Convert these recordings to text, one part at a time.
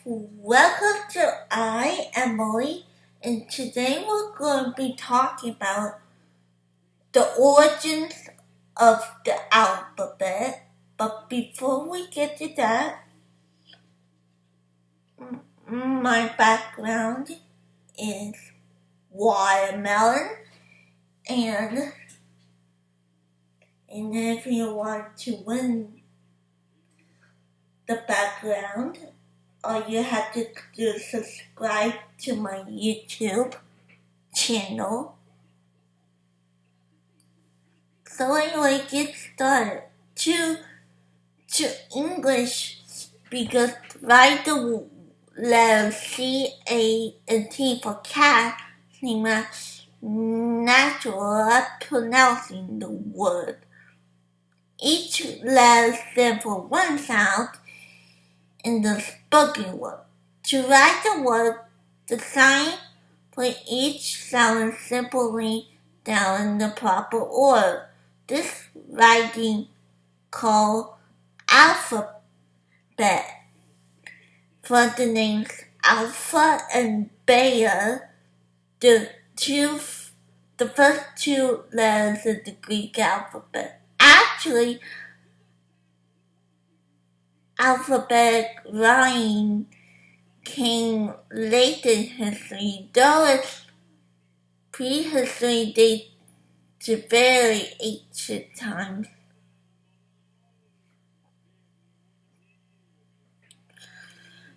Welcome to Emily, and today we're going to be talking about the origins of the alphabet. But before we get to that, my background is watermelon, and if you want to win the background, all you have to do is subscribe to my YouTube channel. So anyway, get started. To English, because write the letters C, A, and T for cat seem natural at pronouncing the word. Each letter stands for one sound in the spoken word. To write the word, the sign for each sound is simply down in the proper order. This writing called alphabet. For the names Alpha and Beta, the first two letters of the Greek alphabet. Actually, alphabetic writing came late in history, though its prehistory dates to very ancient times.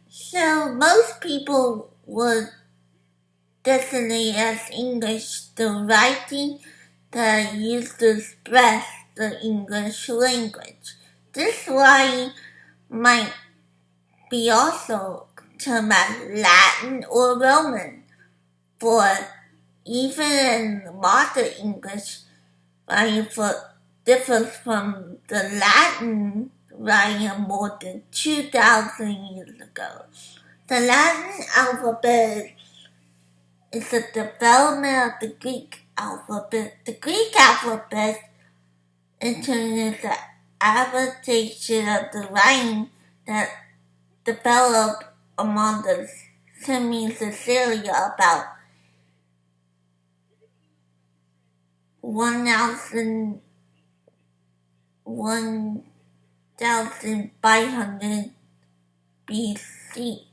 So most people would designate as English the writing that used to express the English language. This writing might be also termed as Latin or Roman, for even in modern English, writing differs from the Latin writing more than 2,000 years ago. The Latin alphabet is a development of the Greek alphabet. The Greek alphabet, in turn, is an adaptation of the writing that developed among the Semi-Sicilia about 1,500 BC.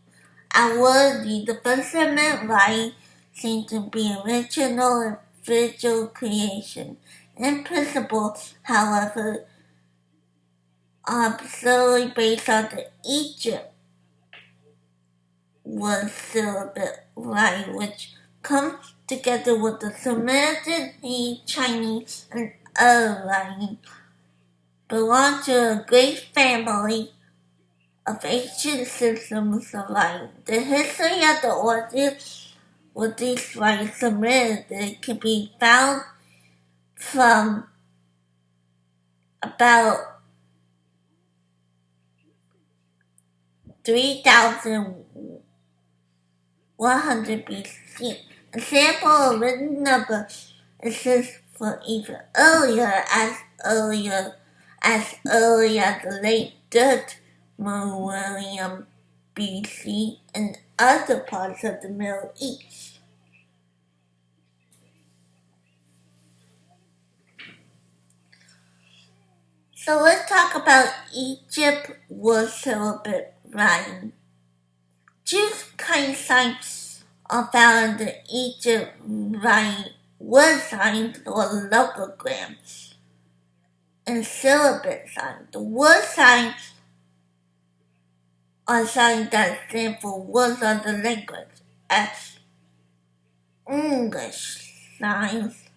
Outwardly, the first Semitic writing seems to be original and visual creation. In principle, however, are solely based on the Egypt was syllabate writing, which comes together with the Semitic, Chinese, and other writing, belong to a great family of ancient systems of writing. The history of the origins with these writings submitted can be found from about 3,100 BC. A sample of written numbers exists for even as early as the late 3rd millennium BC in other parts of the Middle East. So let's talk about Egypt word syllabate writing. Two kind signs are found in the Egypt writing: word signs or logograms, and syllabate signs. The word signs are signs that stand for words of the language, as English signs.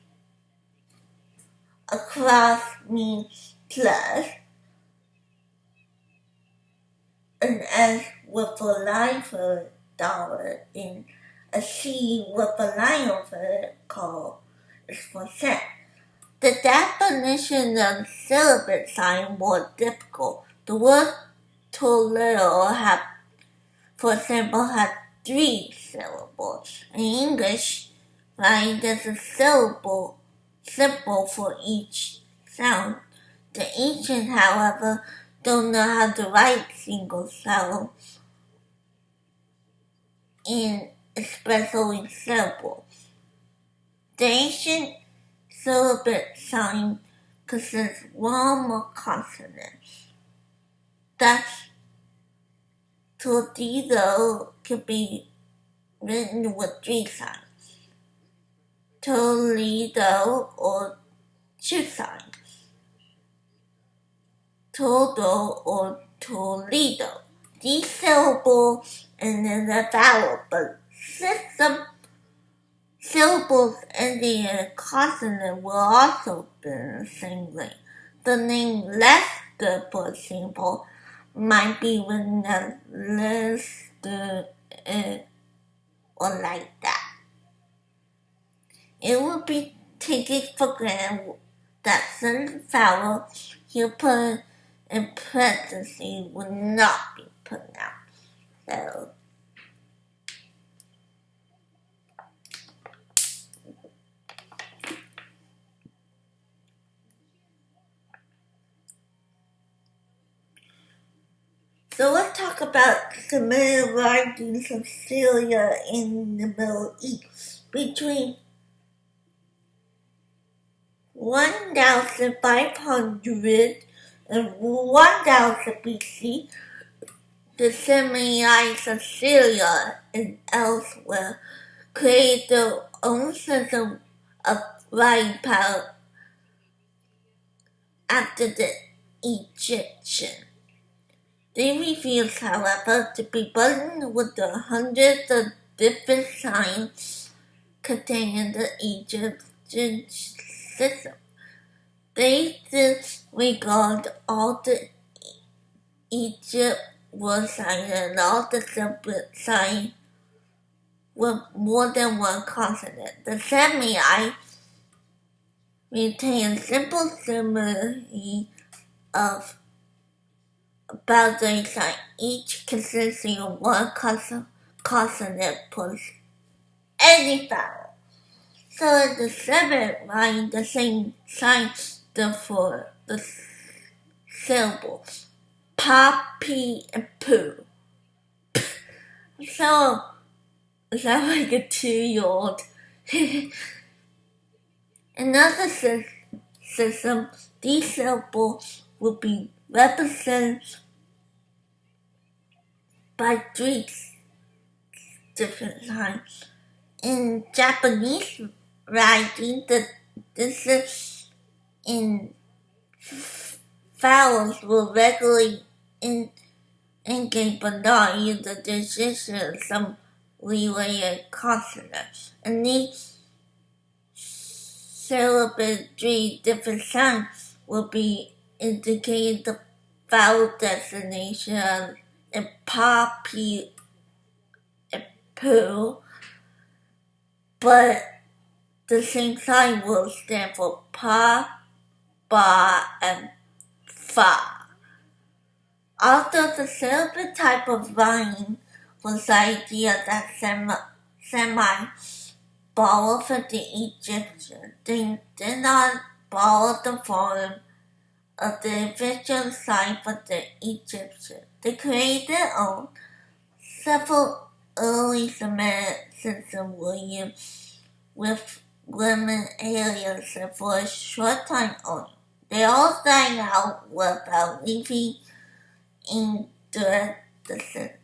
Across means plus, an S with a line for a dollar, and a C with a line over it called is for cent. The definition of syllabate sign more difficult. The word Toledo for example, has 3 syllables. In English, writing there's a symbol for each sound. The ancients, however, don't know how to write single syllables. in especially syllables. The ancient syllabate sign possessed one more consonant. Thus, Toledo can be written with 3 signs: Toledo or 2 signs, Todo or Toledo. These syllables in the vowel but system syllables ending in a consonant will also be the same way. The name Leicester, for example, might be written as Leicester or like that. It would be taken for granted that certain vowels you put in parentheses would not be pronounced. So let's talk about Semitic writings of Syria in the Middle East between 1500 and 1000 BC. The Semites of Syria and elsewhere created their own system of writing pattern after the Egyptian. They refused, however, to be burdened with the hundreds of different signs contained in the Egyptian system. They disregard all the Egypt word signs and all the separate signs with more than one consonant. The Semites retain a simple similarity of about 30 signs, each consisting of one consonant plus any vowel. So in the 7th line, the same sign stood for the syllables pa, p, and poo. So I sound like a 2-year-old. Another system, these syllables will be represented by 3 different signs. In Japanese writing, this is in vowels will regularly indicate but not use the decision of some related consonants. And these syllabate 3 different signs will be indicating the vowel destination of pa, p, and poo, but the same sign will stand for pa, ba, and fa. Although the syllable type of writing was the idea that Semites borrowed from the Egyptians, they did not borrow the form of the official sign from the Egyptians. They created their own. Several early Semitic systems were used with women aliens for a short time only. They all died out without leaving indirect descendants.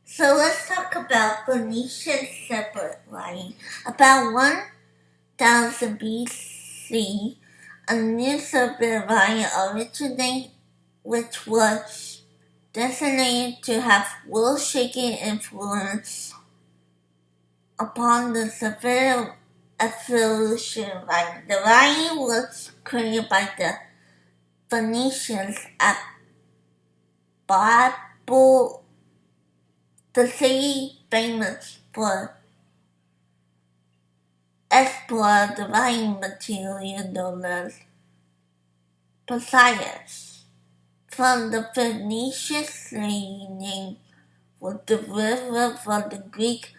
So let's talk about Phoenician separate writing. About 1000 BC, a new separate writing originated, which was designated to have world-shaking influence upon the Semitic evolution writing. The writing was created by the Phoenicians at Babel, the city famous for exploring the writing material known as papyrus. from the Phoenician slave name for the river, from the Greek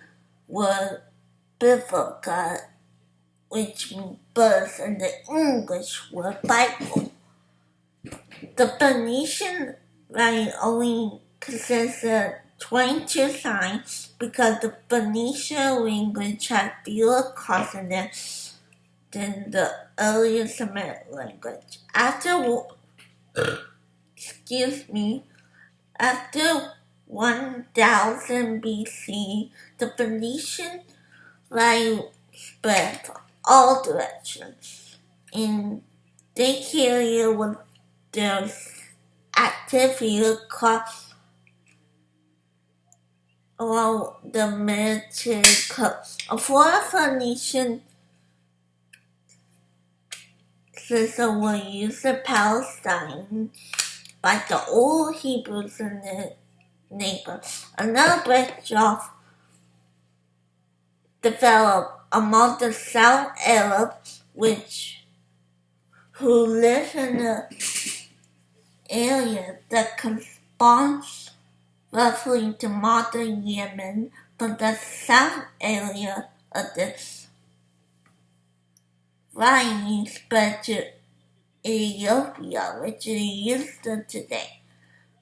word Biblica, which means birth, and the English word Bible. The Phoenician writing only consists of 22 signs because the Phoenician language had fewer consonants than the earlier Semitic language. After 1000 BC, the Phoenician writing spread from all directions. In this area was their activity across along the Mediterranean coast. A foreign Phoenician system was used in Palestine by the old Hebrews and their neighbors. Another branch off developed among the South Arabs, who lived in the area that corresponds roughly to modern Yemen, from the south area of this writing spread to Ethiopia, which is used today.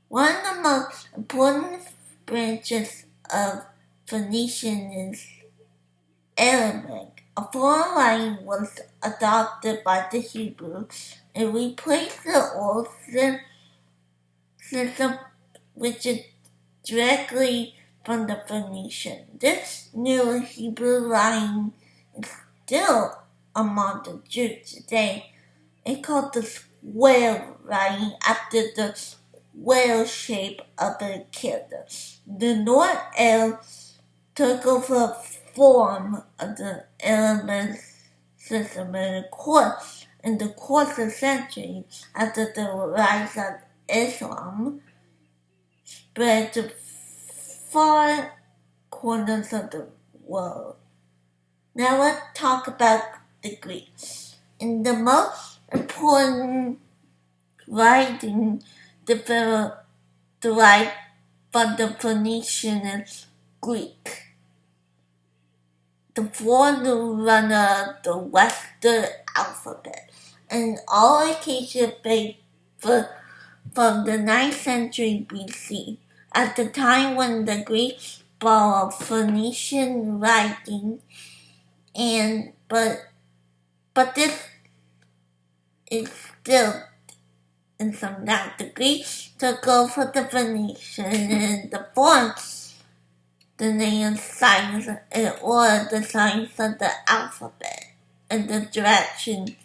One of the most important branches of Phoenician is Aramaic. A foreign writing was adopted by the Hebrews and replaced the old system, which is directly from the Phoenician. This new Hebrew writing is still among the Jews today. It's called the square writing after the square shape of the character. The North Arab took over the form of the Aramaic system in the course of centuries after the rise of Islam spread to far corners of the world. Now let's talk about the Greeks. In the most important writing developed derived from the Phoenician is Greek, the forerunner of the Western alphabet. In all occasions based from the 9th century BC, at the time when the Greeks borrowed Phoenician writing, but this is still in some doubt. The Greeks took over the Phoenician and the forms the name signs in order the signs of the alphabet and the direction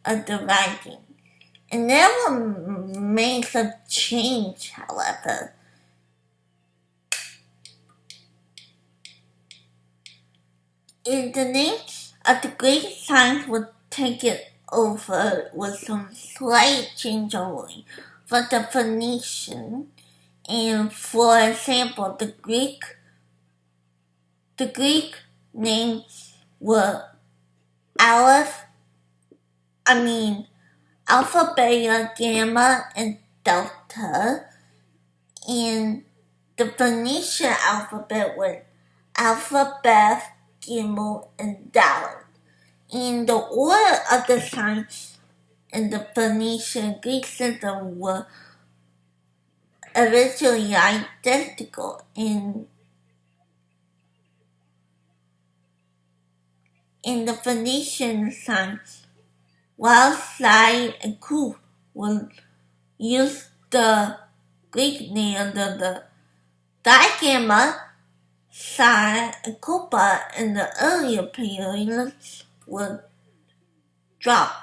of the writing. And there were made some change, however. In the name of the Greek signs were taken over with some slight change only for the Phoenician. And for example, the Greek names were Alpha, Beta, Gamma, and Delta. And the Phoenician alphabet was Alpha, Beth, Gimel, and Dalet. And the order of the signs in the Phoenician Greek system were originally identical. In the Phoenician signs, while Psi and Ku will use the Greek name of the digamma, Psi and Kupa in the earlier periods were dropped.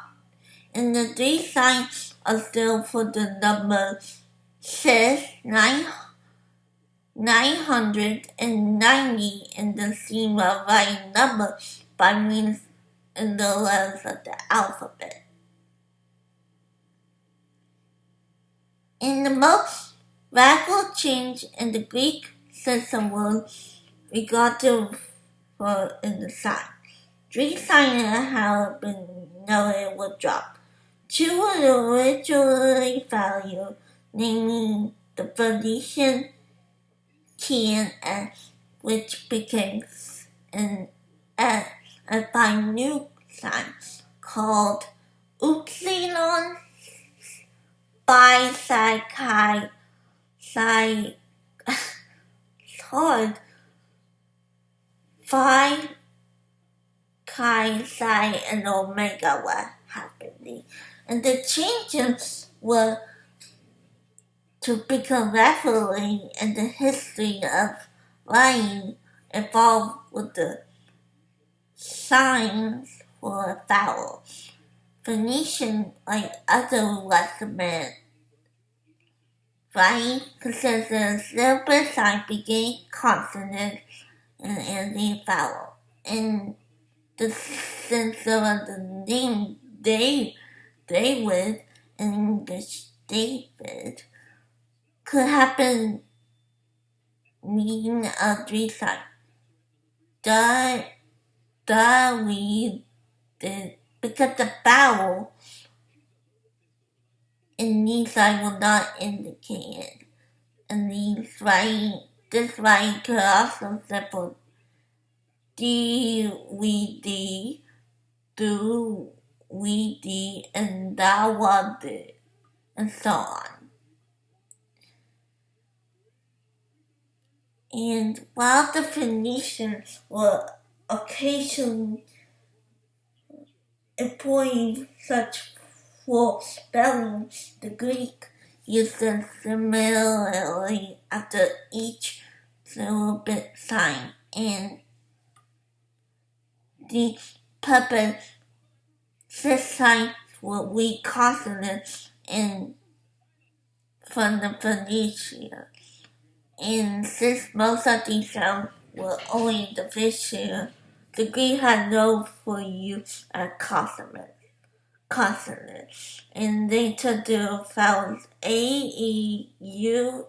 And the three signs are still for the number 6, 990 in the scheme of writing numbers by means in the letters of the alphabet. In the most radical change in the Greek system was regarded for in the signs. 3 signs have been noted were dropped. 2 were originally valued, namely the Phoenician TNS, which became an S, and by new signs called Upsilon Bicycli hard Phi Chi Psi and Omega were happening, and the changes were to become rapidly in the history of lying involved with the signs for a vowel. Phoenician, like other Western writing, considers a syllable sign beginning consonant and ending vowel. In the sense of the name David in English David could have been meaning a three sign. We did because the vowel in these signs will not indicate it. And this writing could also simple DVD, do, we did, and that was it, and so on. And while the Phoenicians were occasionally employing such full spelling, the Greek used them similarly after each syllable sign, and the purpose signs were weak consonants in from the Phoenicians. And since most of these sounds were only the visual, the Greek had no for use as consonants, and they took the vowels A, E, U,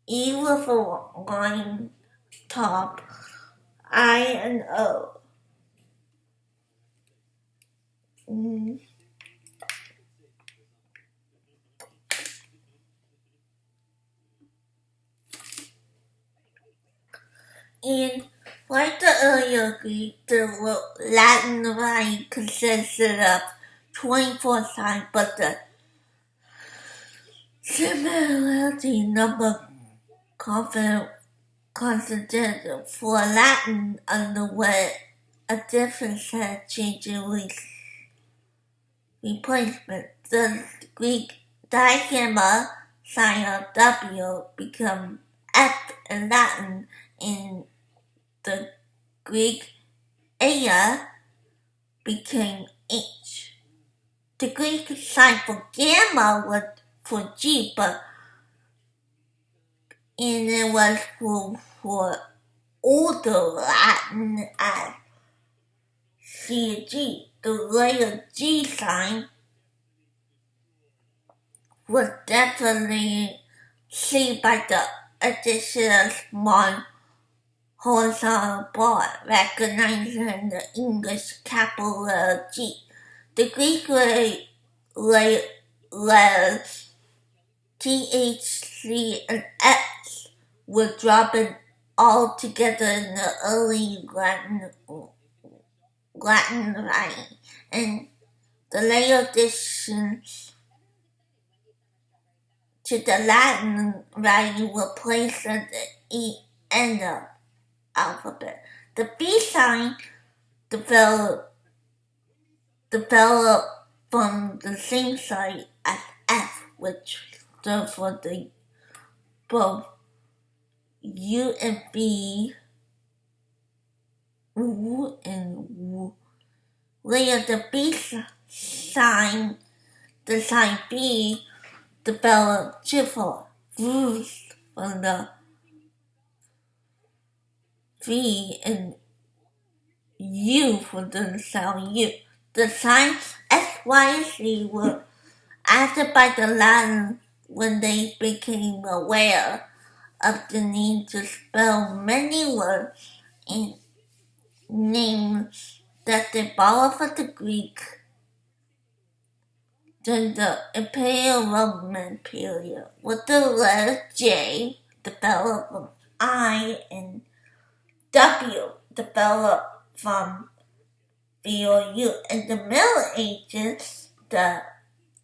E with a line top, I, and O. And like the earlier Greek, the Latin writing consisted of 24 signs, but the similarity number consonants for Latin underwent a different set of changes replacement. The Greek digamma sign of W become F in Latin, and the Greek Aya became H. The Greek sign for gamma was for G, and it was for older Latin as CG. The later G sign was definitely seen by the addition of small horizontal bar, recognizing the English capital letter G. The Greek letters T, H, C, and X were dropped all together in the early Latin writing, and the later additions to the Latin writing were placed at the end of alphabet. The B sign developed from the same side as F, which stood for the both U and B, U and W. Later, the sign B, developed triple V's from the V and U for the sound U. The signs S, Y, and Z were added by the Latin when they became aware of the need to spell many words and names that they borrowed from the Greek. during the Imperial Roman period, with the letter J developed from I and W developed from V or U. In the Middle Ages, the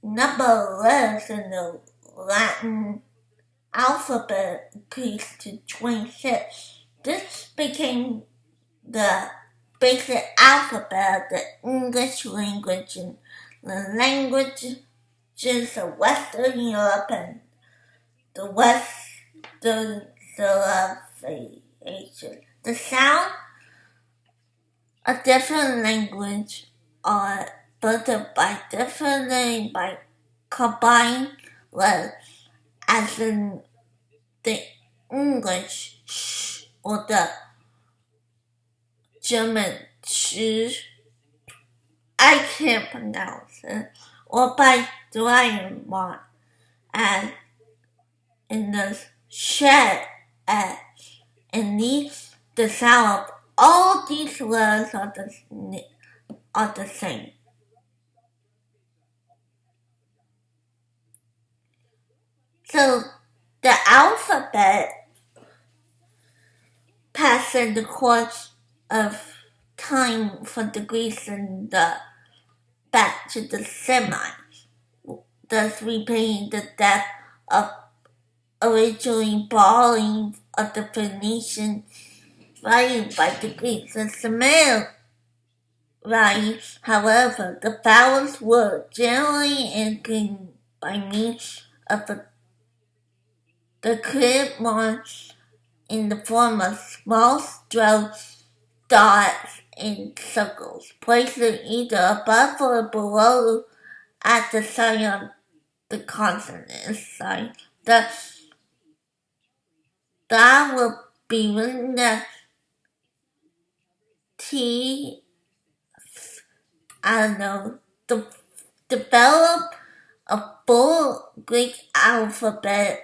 number of letters in the Latin alphabet increased to 26. This became the basic alphabet of the English language and the languages of Western Europe and the Western civilization. The sound of different language are furthered by differently by combined letters, as in the English sh or the German sh. I can't pronounce it, or by drawing mark, as in the shed, as in these, the sound of all these letters are the same. So the alphabet passed in the course of time from the Greeks and back to the Semites, thus repaying the debt of originally borrowing of the Phoenician writing by the Greeks. The Semitic writing, however, the vowels were generally indicated by means of the clear marks in the form of small strokes, dots, and circles, placed either above or below at the sign of the consonant sign. That will be written as T. The develop a full Greek alphabet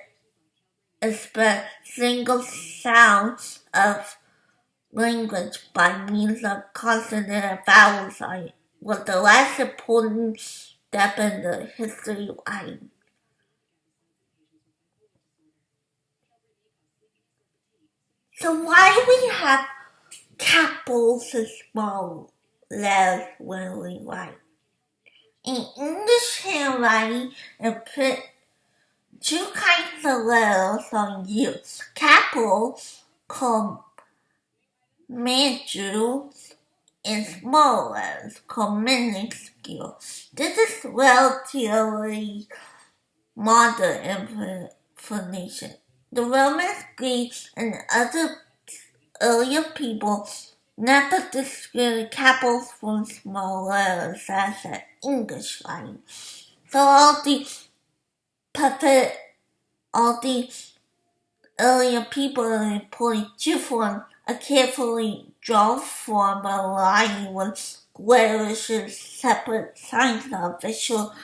express single sounds of language by means of consonant and vowel sign was the last important step in the history of writing. So why do we have capitals and small letters when we write? In English handwriting, and put two kinds of letters on use. Capitals called majuscules and small letters called minuscules. This is relatively modern information. The Romans, Greeks, and other earlier people never distinguished capitals from small letters as an English writing. So all these earlier people employed two forms: a carefully drawn form of writing with squarish and separate signs of official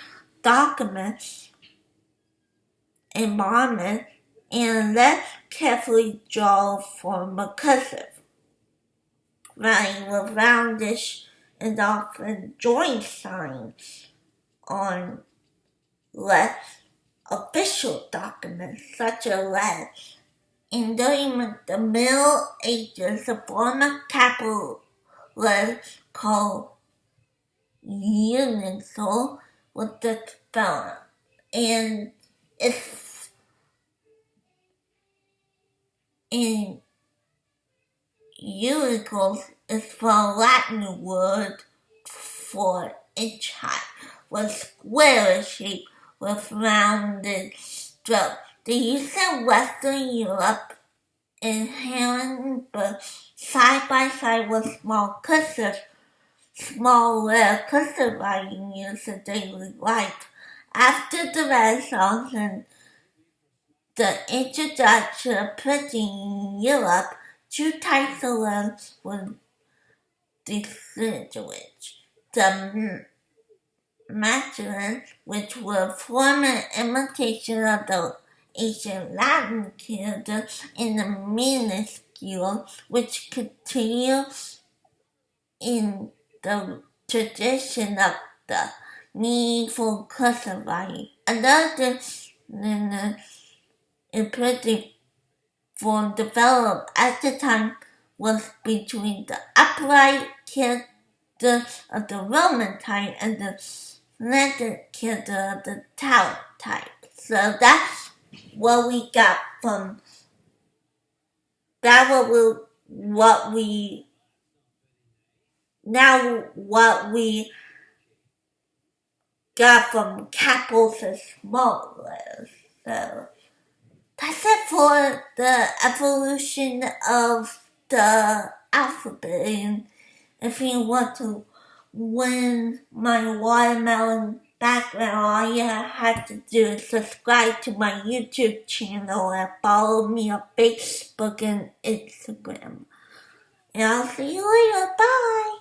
documents and monuments, and a less carefully drawn form of cursive writing with roundish and often joined signs on less official documents such as letters. And during the Middle Ages, a form of capital letters called uncial was developed, and unicals is from Latin word for inch high, was square shaped with rounded strokes. The use in Western Europe inherent but side by side with small cursive, small letter cursive writing used in daily life. After the Renaissance and the introduction of printing in Europe, two types of letters were distinguished. The masculine, which were a form and imitation of the ancient Latin character, and the minuscule, which continued in the tradition of the meaningful classifying. Another imperative form developed at the time was between the upright character of the Roman type and the slanted character of the Tau type. So that's what we got from that. What we got from capitals and small letters. So that's it for the evolution of the alphabet. And if you want to win my watermelon background, all you have to do is subscribe to my YouTube channel and follow me on Facebook and Instagram. And I'll see you later. Bye!